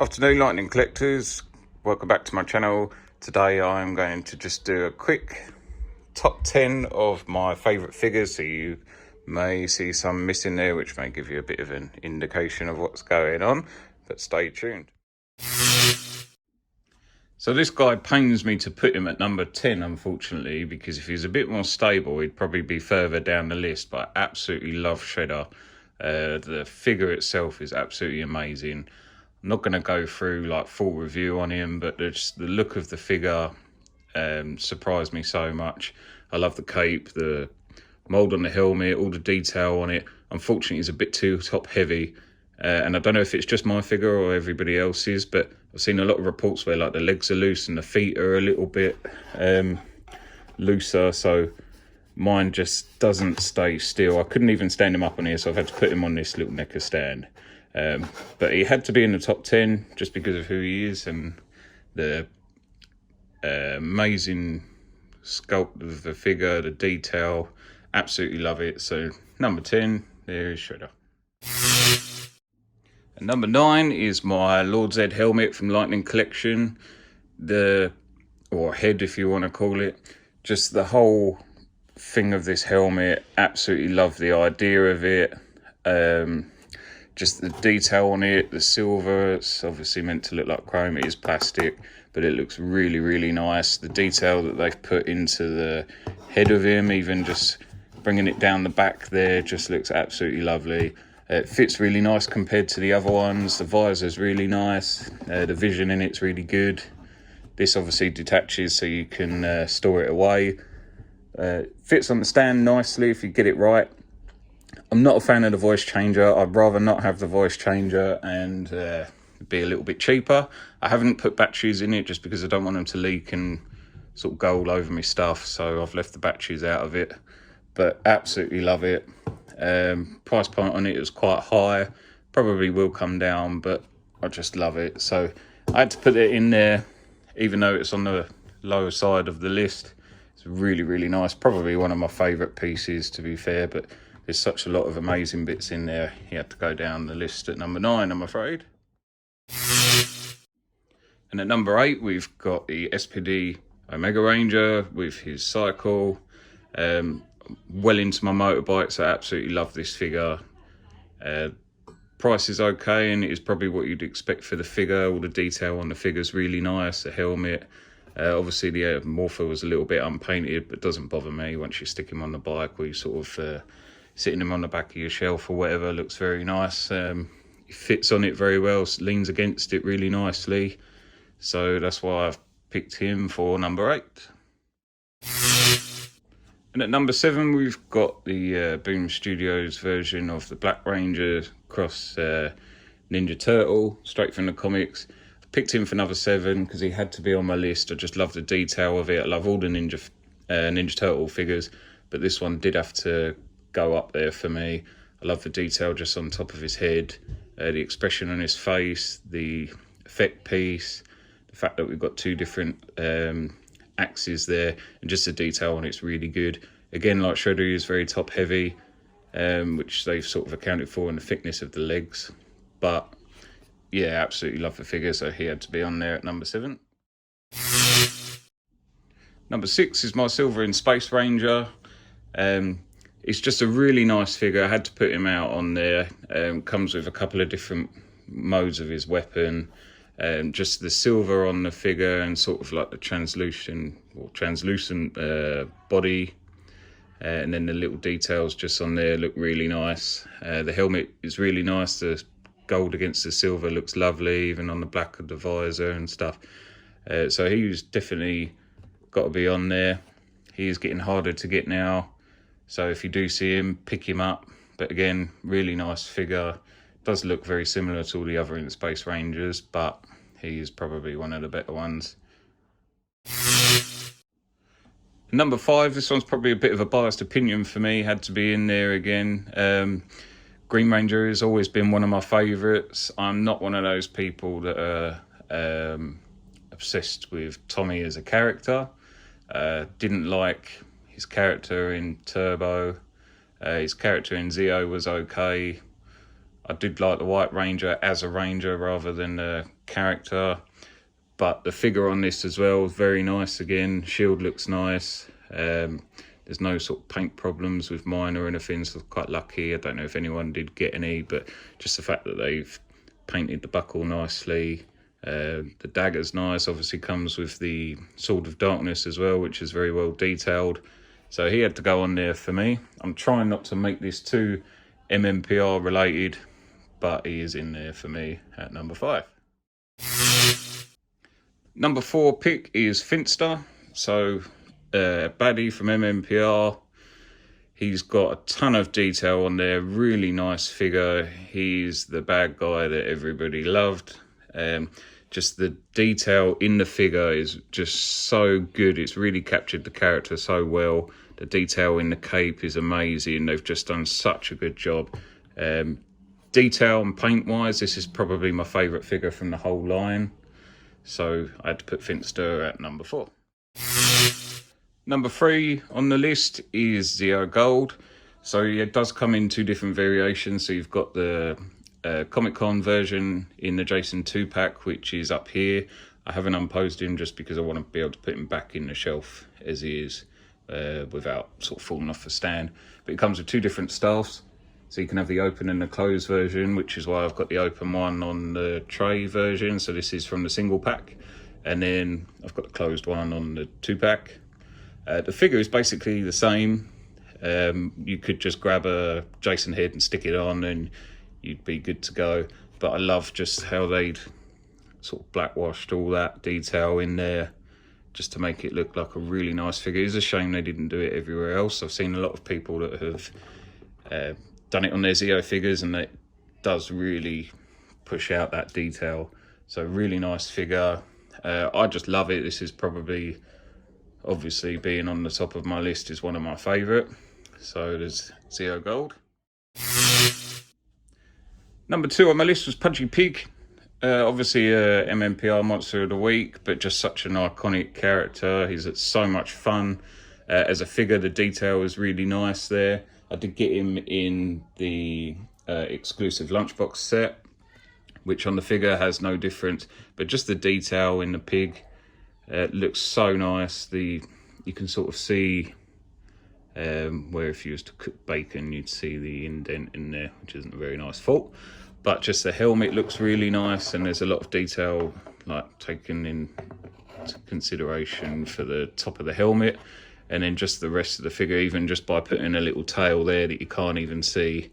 Afternoon lightning collectors, welcome back to my channel. Today I'm going to just do a quick top 10 of my favourite figures, so you may see some missing there which may give you a bit of an indication of what's going on, but stay tuned. So this guy pains me to put him at number 10 unfortunately, because if he was a bit more stable he'd probably be further down the list, but I absolutely love Shredder. The figure itself is absolutely amazing. I'm not going to go through like full review on him, but just the look of the figure surprised me so much. I love the cape, the mould on the helmet, all the detail on it. Unfortunately, it's a bit too top heavy, and I don't know if it's just my figure or everybody else's, but I've seen a lot of reports where like the legs are loose and the feet are a little bit looser, so mine just doesn't stay still. I couldn't even stand him up on here, so I've had to put him on this little necker stand. But he had to be in the top 10 just because of who he is and the amazing sculpt of the figure, the detail. Absolutely love it. So number 10, there is Shredder. And number 9 is my Lord Zed helmet from Lightning Collection. Or head if you want to call it. Just the whole thing of this helmet, absolutely love the idea of it. Just the detail on it, the silver, it's obviously meant to look like chrome, it is plastic, but it looks really, really nice. The detail that they've put into the head of him, even just bringing it down the back there, just looks absolutely lovely. It fits really nice compared to the other ones. The visor's really nice, the vision in it's really good. This obviously detaches so you can store it away. Fits on the stand nicely if you get it right. I'm not a fan of the voice changer. I'd rather not have the voice changer and be a little bit cheaper. I haven't put batteries in it just because I don't want them to leak and sort of go all over my stuff, so I've left the batteries out of it. But absolutely love it. Price point on it is quite high. Probably will come down, but I just love it. So I had to put it in there, even though it's on the lower side of the list. It's really, really nice. Probably one of my favourite pieces, to be fair, but there's such a lot of amazing bits in there. He had to go down the list at number 9, I'm afraid. And at number 8, we've got the SPD Omega Ranger with his cycle. Well into my motorbikes, I absolutely love this figure. Price is okay, and it is probably what you'd expect for the figure. All the detail on the figure's really nice. The helmet. Obviously, the Morpher was a little bit unpainted, but doesn't bother me once you stick him on the bike or you sort of sitting him on the back of your shelf or whatever. Looks very nice. It fits on it very well, leans against it really nicely, so that's why I've picked him for number 8. And at number 7 we've got the Boom Studios version of the Black Ranger cross Ninja Turtle, straight from the comics. I picked him for number 7 because he had to be on my list. I just love the detail of it. I love all the Ninja Turtle figures, but this one did have to go up there for me. I love the detail just on top of his head, the expression on his face, the effect piece, the fact that we've got 2 different axes there, and just the detail on it's really good. Again, like Shredder, is very top heavy, which they've sort of accounted for in the thickness of the legs. But yeah, absolutely love the figure, so he had to be on there at number 7. Number 6 is my Silver in Space Ranger. It's just a really nice figure. I had to put him out on there. Comes with a couple of different modes of his weapon. Just the silver on the figure and sort of like the translucent body. And then the little details just on there look really nice. The helmet is really nice. The gold against the silver looks lovely, even on the black of the visor and stuff. So he's definitely got to be on there. He is getting harder to get now. So if you do see him, pick him up. But again, really nice figure. Does look very similar to all the other Space Rangers, but he is probably one of the better ones. Number 5, this one's probably a bit of a biased opinion for me. Had to be in there again. Green Ranger has always been one of my favourites. I'm not one of those people that are obsessed with Tommy as a character. Didn't like his character in Turbo. His character in Zeo was okay. I did like the White Ranger as a ranger rather than a character. But the figure on this as well is very nice again. Shield looks nice. There's no sort of paint problems with mine or anything, so I'm quite lucky. I don't know if anyone did get any, but just the fact that they've painted the buckle nicely. The dagger's nice, obviously comes with the Sword of Darkness as well, which is very well detailed. So he had to go on there for me. I'm trying not to make this too mmpr related, but he is in there for me at number 5. Number 4 pick is Finster. So baddie from mmpr. He's got a ton of detail on there, really nice figure. He's the bad guy that everybody loved. Just the detail in the figure is just so good. It's really captured the character so well. The detail in the cape is amazing. They've just done such a good job. Detail and paint wise, this is probably my favourite figure from the whole line. So I had to put Finster at number 4. Number 3 on the list is Zeo Gold. So it does come in 2 different variations. So you've got the Comic-Con version in the Jason 2-pack, which is up here. I haven't unposed him just because I want to be able to put him back in the shelf as he is without sort of falling off the stand. But it comes with 2 different staffs. So you can have the open and the closed version, which is why I've got the open one on the tray version. So this is from the single pack. And then I've got the closed one on the 2-pack. The figure is basically the same. You could just grab a Jason head and stick it on and you'd be good to go. But I love just how they'd sort of blackwashed all that detail in there just to make it look like a really nice figure. It's a shame they didn't do it everywhere else. I've seen a lot of people that have done it on their Zeo figures and it does really push out that detail. So really nice figure. I just love it. This is probably, obviously being on the top of my list, is one of my favourite. So there's Zeo Gold. Number 2 on my list was Piggy Pig. Obviously a mmpr monster of the week, but just such an iconic character. He's so much fun. As a figure, the detail is really nice there. I did get him in the exclusive lunchbox set, which on the figure has no difference, but just the detail in the pig looks so nice. You can sort of see where if you was to cook bacon, you'd see the indent in there, which isn't a very nice fault. But just the helmet looks really nice, and there's a lot of detail like taken into consideration for the top of the helmet. And then just the rest of the figure, even just by putting a little tail there that you can't even see.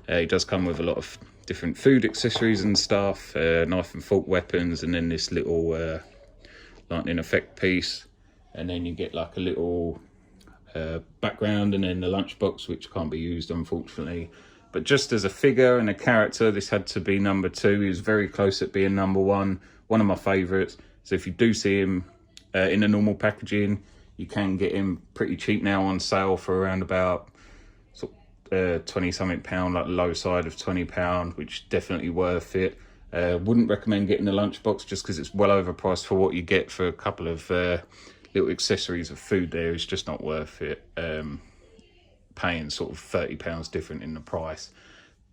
It does come with a lot of different food accessories and stuff, knife and fork weapons, and then this little lightning effect piece. And then you get like a little background, and then the lunchbox, which can't be used, unfortunately. But just as a figure and a character, this had to be number 2. He was very close at being number 1, one of my favourites. So if you do see him in a normal packaging, you can get him pretty cheap now on sale for around about 20 something pound, like the low side of £20, which definitely worth it. Wouldn't recommend getting the lunchbox just because it's well overpriced for what you get for a couple of little accessories of food there. It's just not worth it. Paying sort of £30 different in the price,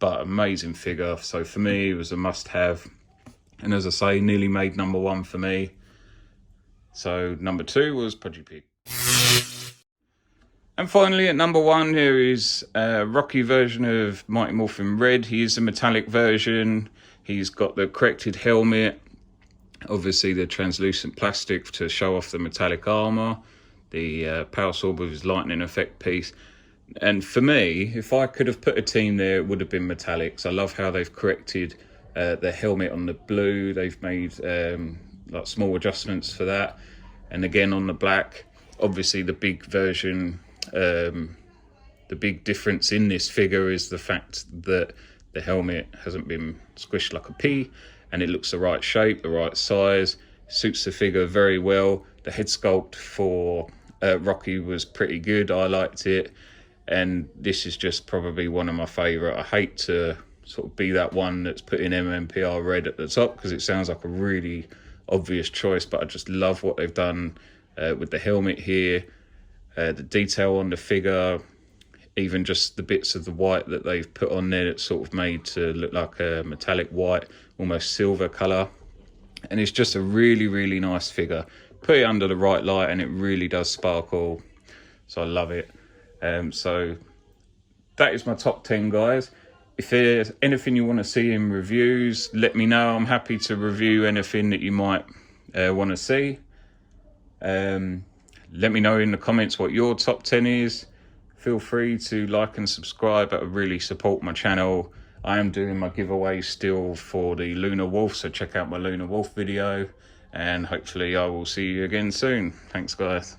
but amazing figure. So for me, it was a must-have, and as I say, nearly made number 1 for me. So number 2 was Piggy Pig. And finally, at number 1, here is a Rocky version of Mighty Morphin Red. He is a metallic version. He's got the corrected helmet, obviously the translucent plastic to show off the metallic armor, the power sword with his lightning effect piece. And for me, if I could have put a team there, it would have been metallics. I love how they've corrected the helmet on the blue. They've made like small adjustments for that. And again on the black, obviously the big version, the big difference in this figure is the fact that the helmet hasn't been squished like a pea, and it looks the right shape, the right size, suits the figure very well. The head sculpt for Rocky was pretty good. I liked it. And this is just probably one of my favourite. I hate to sort of be that one that's putting mmpr red at the top because it sounds like a really obvious choice, but I just love what they've done with the helmet here. The detail on the figure even just the bits of the white that they've put on there that's sort of made to look like a metallic white, almost silver colour. And it's just a really, really nice figure. Put it under the right light and it really does sparkle. So I love it. So that is my top 10, guys. If there's anything you want to see in reviews, let me know. I'm happy to review anything that you might want to see. Let me know in the comments what your top 10 is. Feel free to like and subscribe. That would really support my channel. I am doing my giveaway still for the Lunar Wolf, so check out my Lunar Wolf video, and hopefully I will see you again soon. Thanks, guys.